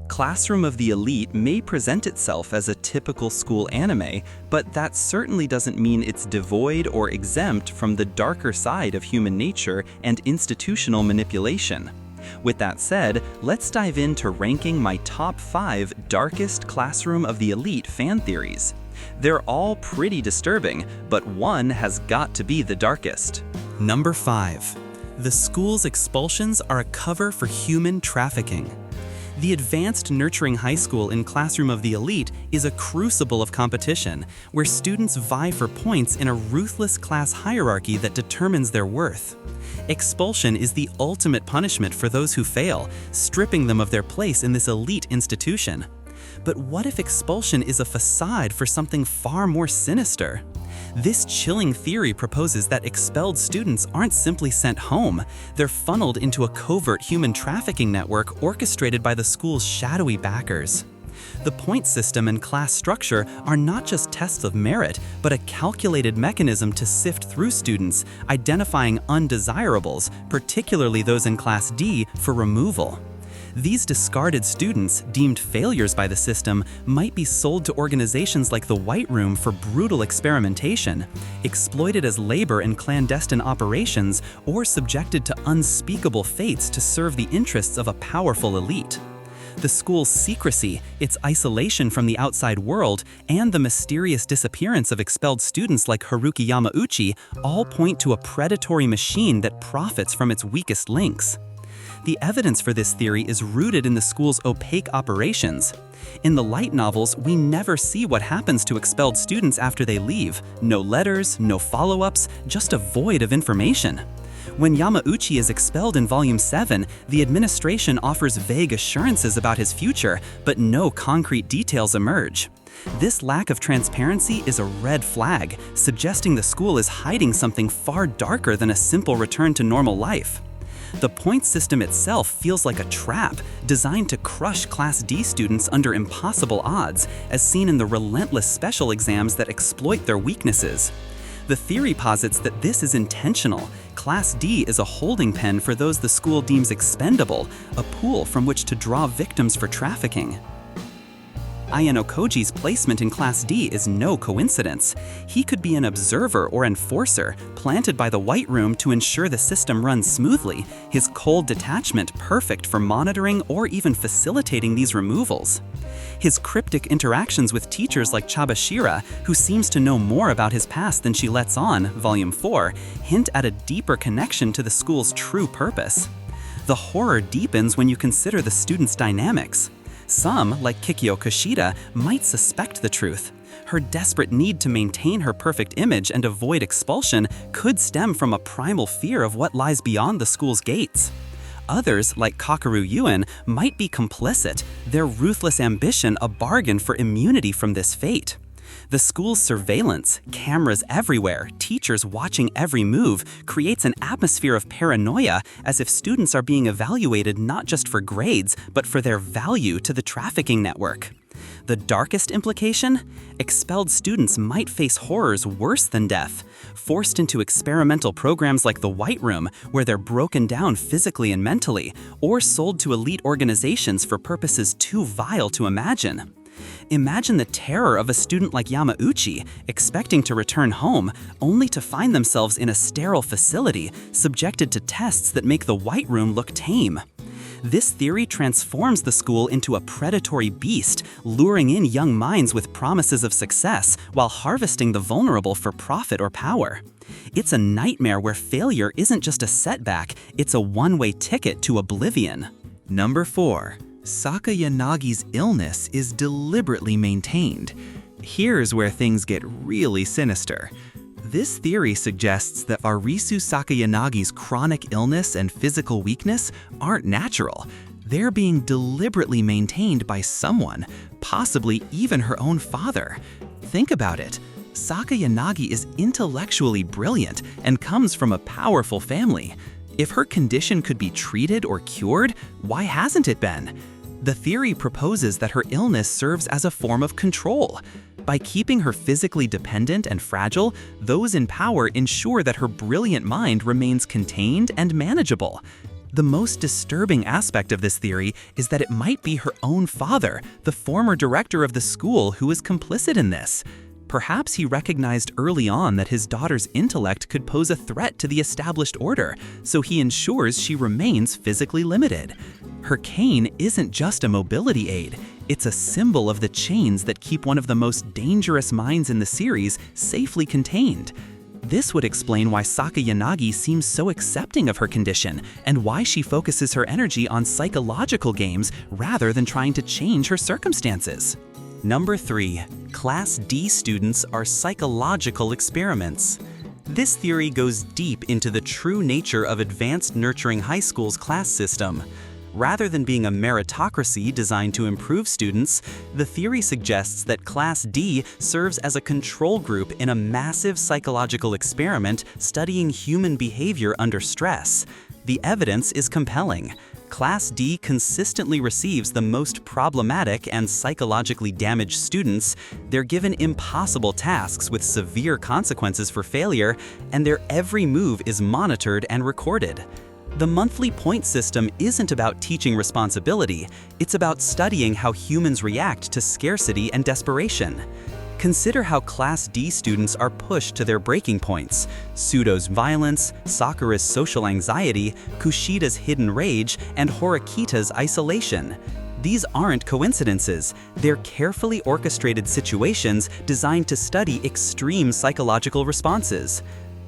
Classroom of the Elite may present itself as a typical school anime, but that certainly doesn't mean it's devoid or exempt from the darker side of human nature and institutional manipulation. With that said, let's dive into ranking my top 5 darkest Classroom of the Elite fan theories. They're all pretty disturbing, but one has got to be the darkest. Number 5. The school's expulsions are a cover for human trafficking. The Advanced Nurturing High School in Classroom of the Elite is a crucible of competition, where students vie for points in a ruthless class hierarchy that determines their worth. Expulsion is the ultimate punishment for those who fail, stripping them of their place in this elite institution. But what if expulsion is a facade for something far more sinister? This chilling theory proposes that expelled students aren't simply sent home, they're funneled into a covert human trafficking network orchestrated by the school's shadowy backers. The point system and class structure are not just tests of merit, but a calculated mechanism to sift through students, identifying undesirables, particularly those in Class D, for removal. These discarded students, deemed failures by the system, might be sold to organizations like the White Room for brutal experimentation, exploited as labor in clandestine operations, or subjected to unspeakable fates to serve the interests of a powerful elite. The school's secrecy, its isolation from the outside world, and the mysterious disappearance of expelled students like Haruki Yamauchi all point to a predatory machine that profits from its weakest links. The evidence for this theory is rooted in the school's opaque operations. In the light novels, we never see what happens to expelled students after they leave. No letters, no follow-ups, just a void of information. When Yamauchi is expelled in Volume 7, the administration offers vague assurances about his future, but no concrete details emerge. This lack of transparency is a red flag, suggesting the school is hiding something far darker than a simple return to normal life. The point system itself feels like a trap, designed to crush Class D students under impossible odds, as seen in the relentless special exams that exploit their weaknesses. The theory posits that this is intentional. Class D is a holding pen for those the school deems expendable, a pool from which to draw victims for trafficking. Ayanokoji's placement in Class D is no coincidence. He could be an observer or enforcer, planted by the White Room to ensure the system runs smoothly, his cold detachment perfect for monitoring or even facilitating these removals. His cryptic interactions with teachers like Chabashira, who seems to know more about his past than she lets on, Volume 4, hint at a deeper connection to the school's true purpose. The horror deepens when you consider the students' dynamics. Some, like Kikyo Kushida, might suspect the truth. Her desperate need to maintain her perfect image and avoid expulsion could stem from a primal fear of what lies beyond the school's gates. Others, like Kakeru Yuen, might be complicit, their ruthless ambition a bargain for immunity from this fate. The school's surveillance, cameras everywhere, teachers watching every move, creates an atmosphere of paranoia, as if students are being evaluated not just for grades, but for their value to the trafficking network. The darkest implication? Expelled students might face horrors worse than death, forced into experimental programs like the White Room, where they're broken down physically and mentally, or sold to elite organizations for purposes too vile to imagine. Imagine the terror of a student like Yamauchi, expecting to return home, only to find themselves in a sterile facility, subjected to tests that make the White Room look tame. This theory transforms the school into a predatory beast, luring in young minds with promises of success while harvesting the vulnerable for profit or power. It's a nightmare where failure isn't just a setback, it's a one-way ticket to oblivion. Number 4. Sakayanagi's illness is deliberately maintained. Here's where things get really sinister. This theory suggests that Arisu Sakayanagi's chronic illness and physical weakness aren't natural. They're being deliberately maintained by someone, possibly even her own father. Think about it. Sakayanagi is intellectually brilliant and comes from a powerful family. If her condition could be treated or cured, why hasn't it been? The theory proposes that her illness serves as a form of control. By keeping her physically dependent and fragile, those in power ensure that her brilliant mind remains contained and manageable. The most disturbing aspect of this theory is that it might be her own father, the former director of the school, who is complicit in this. Perhaps he recognized early on that his daughter's intellect could pose a threat to the established order, so he ensures she remains physically limited. Her cane isn't just a mobility aid, it's a symbol of the chains that keep one of the most dangerous minds in the series safely contained. This would explain why Saka Yanagi seems so accepting of her condition, and why she focuses her energy on psychological games rather than trying to change her circumstances. Number 3. Class D students are psychological experiments. This theory goes deep into the true nature of Advanced Nurturing High School's class system. Rather than being a meritocracy designed to improve students, the theory suggests that Class D serves as a control group in a massive psychological experiment studying human behavior under stress. The evidence is compelling. Class D consistently receives the most problematic and psychologically damaged students. They're given impossible tasks with severe consequences for failure, and their every move is monitored and recorded. The monthly point system isn't about teaching responsibility, it's about studying how humans react to scarcity and desperation. Consider how Class D students are pushed to their breaking points: Sudo's violence, Sakura's social anxiety, Kushida's hidden rage, and Horikita's isolation. These aren't coincidences, they're carefully orchestrated situations designed to study extreme psychological responses.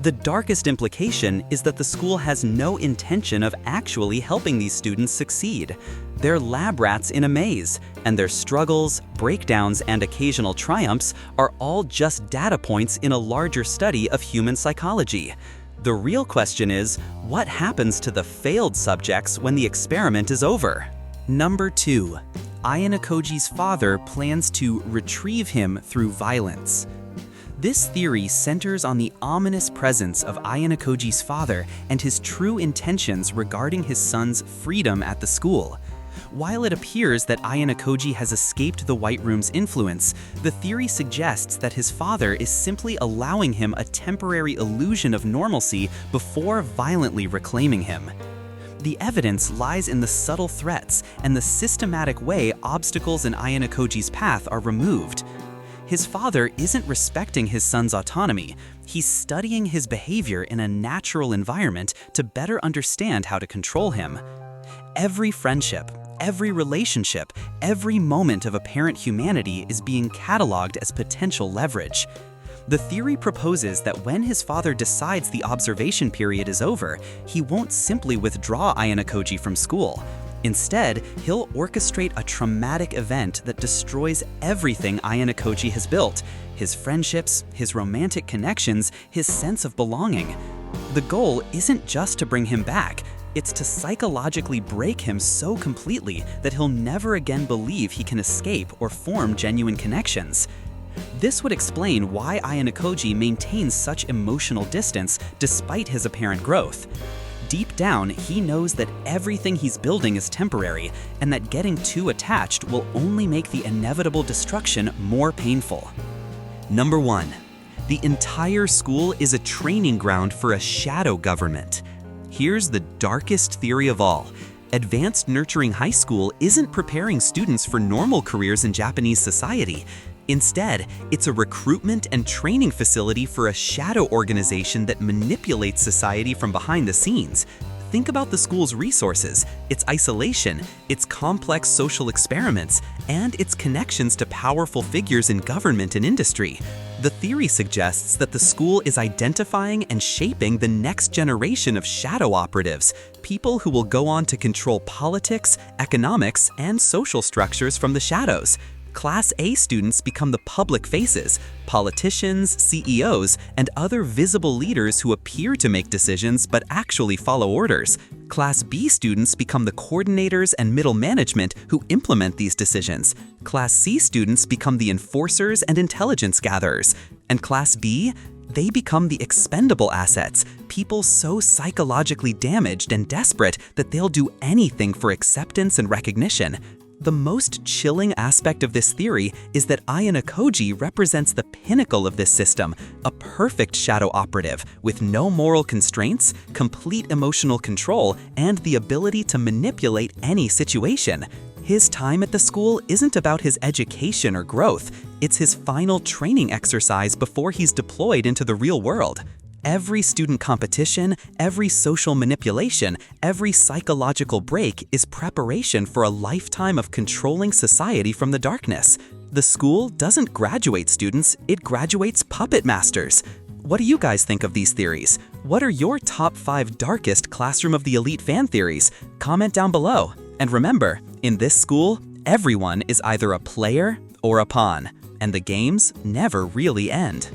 The darkest implication is that the school has no intention of actually helping these students succeed. They're lab rats in a maze, and their struggles, breakdowns, and occasional triumphs are all just data points in a larger study of human psychology. The real question is, what happens to the failed subjects when the experiment is over? Number 2. Ayanokoji's father plans to retrieve him through violence. This theory centers on the ominous presence of Ayanokoji's father and his true intentions regarding his son's freedom at the school. While it appears that Ayanokoji has escaped the White Room's influence, the theory suggests that his father is simply allowing him a temporary illusion of normalcy before violently reclaiming him. The evidence lies in the subtle threats and the systematic way obstacles in Ayanokoji's path are removed. His father isn't respecting his son's autonomy, he's studying his behavior in a natural environment to better understand how to control him. Every friendship, every relationship, every moment of apparent humanity is being cataloged as potential leverage. The theory proposes that when his father decides the observation period is over, he won't simply withdraw Ayanokoji from school. Instead, he'll orchestrate a traumatic event that destroys everything Ayanokoji has built: his friendships, his romantic connections, his sense of belonging. The goal isn't just to bring him back, it's to psychologically break him so completely that he'll never again believe he can escape or form genuine connections. This would explain why Ayanokoji maintains such emotional distance despite his apparent growth. Deep down, he knows that everything he's building is temporary, and that getting too attached will only make the inevitable destruction more painful. Number 1. The entire school is a training ground for a shadow government. Here's the darkest theory of all. Advanced Nurturing High School isn't preparing students for normal careers in Japanese society. Instead, it's a recruitment and training facility for a shadow organization that manipulates society from behind the scenes. Think about the school's resources, its isolation, its complex social experiments, and its connections to powerful figures in government and industry. The theory suggests that the school is identifying and shaping the next generation of shadow operatives, people who will go on to control politics, economics, and social structures from the shadows. Class A students become the public faces, politicians, CEOs, and other visible leaders who appear to make decisions but actually follow orders. Class B students become the coordinators and middle management who implement these decisions. Class C students become the enforcers and intelligence gatherers. And Class B? They become the expendable assets, people so psychologically damaged and desperate that they'll do anything for acceptance and recognition. The most chilling aspect of this theory is that Ayanokoji represents the pinnacle of this system, a perfect shadow operative with no moral constraints, complete emotional control, and the ability to manipulate any situation. His time at the school isn't about his education or growth, it's his final training exercise before he's deployed into the real world. Every student competition, every social manipulation, every psychological break is preparation for a lifetime of controlling society from the darkness. The school doesn't graduate students, it graduates puppet masters. What do you guys think of these theories? What are your top 5 darkest Classroom of the Elite fan theories? Comment down below. And remember, in this school, everyone is either a player or a pawn, and the games never really end.